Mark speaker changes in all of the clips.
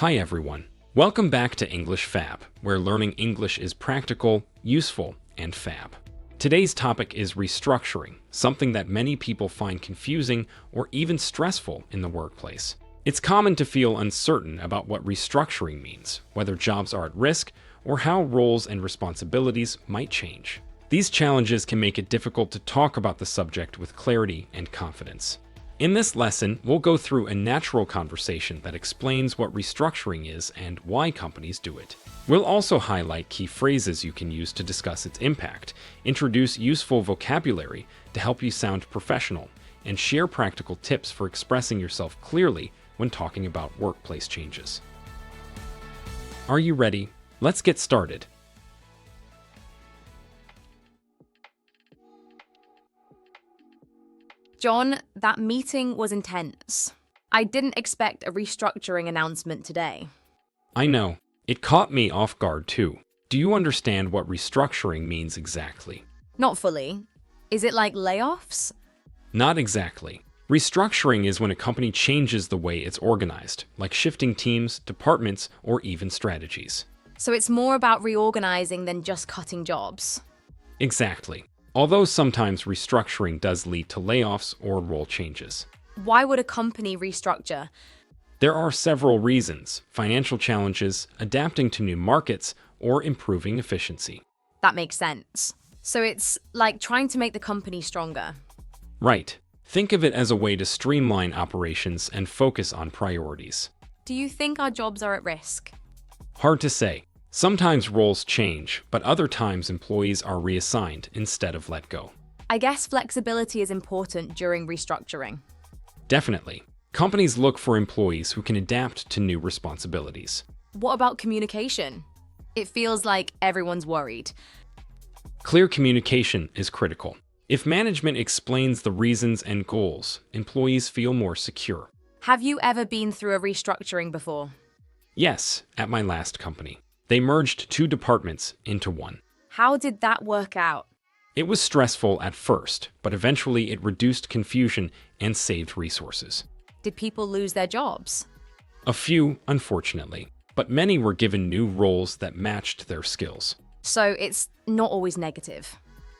Speaker 1: Hi everyone. Welcome back to English Fab, where learning English is practical, useful, and fab. Today's topic is restructuring, something that many people find confusing or even stressful in the workplace. It's common to feel uncertain about what restructuring means, whether jobs are at risk, or how roles and responsibilities might change. These challenges can make it difficult to talk about the subject with clarity and confidence. In this lesson, we'll go through a natural conversation that explains what restructuring is and why companies do it. We'll also highlight key phrases you can use to discuss its impact, introduce useful vocabulary to help you sound professional, and share practical tips for expressing yourself clearly when talking about workplace changes. Are you ready? Let's get started.
Speaker 2: John, that meeting was intense. I didn't expect a restructuring announcement today.
Speaker 1: I know. It caught me off guard too. Do you understand what restructuring means exactly?
Speaker 2: Not fully. Is it like layoffs?
Speaker 1: Not exactly. Restructuring is when a company changes the way it's organized, like shifting teams, departments, or even strategies.
Speaker 2: So it's more about reorganizing than just cutting jobs.
Speaker 1: Exactly. Although sometimes restructuring does lead to layoffs or role changes.
Speaker 2: Why would a company restructure?
Speaker 1: There are several reasons: financial challenges, adapting to new markets, or improving efficiency.
Speaker 2: That makes sense. So it's like trying to make the company stronger.
Speaker 1: Right. Think of it as a way to streamline operations and focus on priorities.
Speaker 2: Do you think our jobs are at risk?
Speaker 1: Hard to say. Sometimes roles change, but other times employees are reassigned instead of let go.
Speaker 2: I guess flexibility is important during restructuring.
Speaker 1: Definitely. Companies look for employees who can adapt to new responsibilities.
Speaker 2: What about communication? It feels like everyone's worried.
Speaker 1: Clear communication is critical. If management explains the reasons and goals, employees feel more secure.
Speaker 2: Have you ever been through a restructuring before?
Speaker 1: Yes, at my last company. They merged two departments into one.
Speaker 2: How did that work out?
Speaker 1: It was stressful at first, but eventually it reduced confusion and saved resources.
Speaker 2: Did people lose their jobs?
Speaker 1: A few, unfortunately, but many were given new roles that matched their skills.
Speaker 2: So it's not always negative.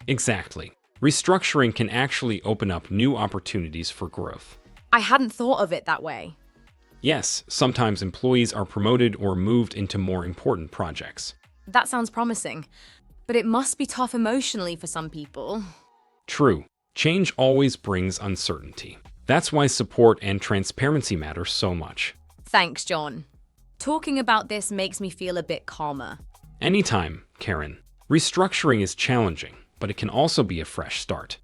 Speaker 1: Exactly. Restructuring can actually open up new opportunities for growth.
Speaker 2: I hadn't thought of it that way.
Speaker 1: Yes, sometimes employees are promoted or moved into more important projects.
Speaker 2: That sounds promising, but it must be tough emotionally for some people.
Speaker 1: True. Change always brings uncertainty. That's why support and transparency matter so much.
Speaker 2: Thanks, John. Talking about this makes me feel a bit calmer.
Speaker 1: Anytime, Karen. Restructuring is challenging, but it can also be a fresh start.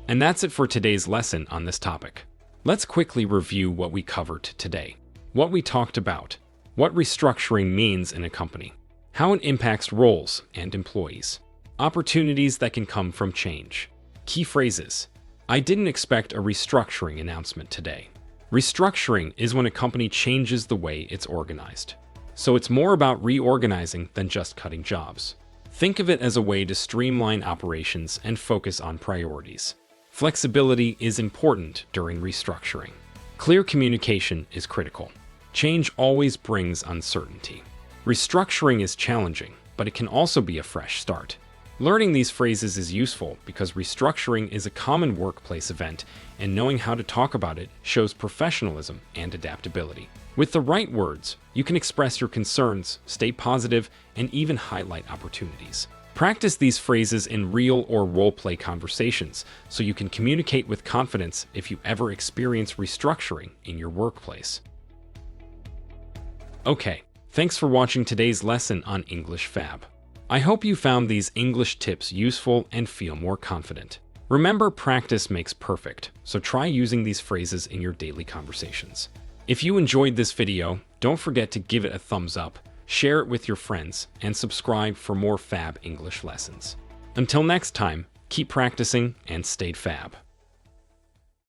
Speaker 1: And that's it for today's lesson on this topic. Let's quickly review what we covered today. What we talked about, what restructuring means in a company, how it impacts roles and employees, opportunities that can come from change. Key phrases. I didn't expect a restructuring announcement today. Restructuring is when a company changes the way it's organized. So it's more about reorganizing than just cutting jobs. Think of it as a way to streamline operations and focus on priorities. Flexibility is important during restructuring. Clear communication is critical. Change always brings uncertainty. Restructuring is challenging, but it can also be a fresh start. Learning these phrases is useful because restructuring is a common workplace event, and knowing how to talk about it shows professionalism and adaptability. With the right words, you can express your concerns, stay positive, and even highlight opportunities. Practice these phrases in real or role-play conversations so you can communicate with confidence if you ever experience restructuring in your workplace. Okay, thanks for watching today's lesson on English Fab. I hope you found these English tips useful and feel more confident. Remember, practice makes perfect, so try using these phrases in your daily conversations. If you enjoyed this video, don't forget to give it a thumbs up, share it with your friends, and subscribe for more Fab English lessons. Until next time, keep practicing and stay fab.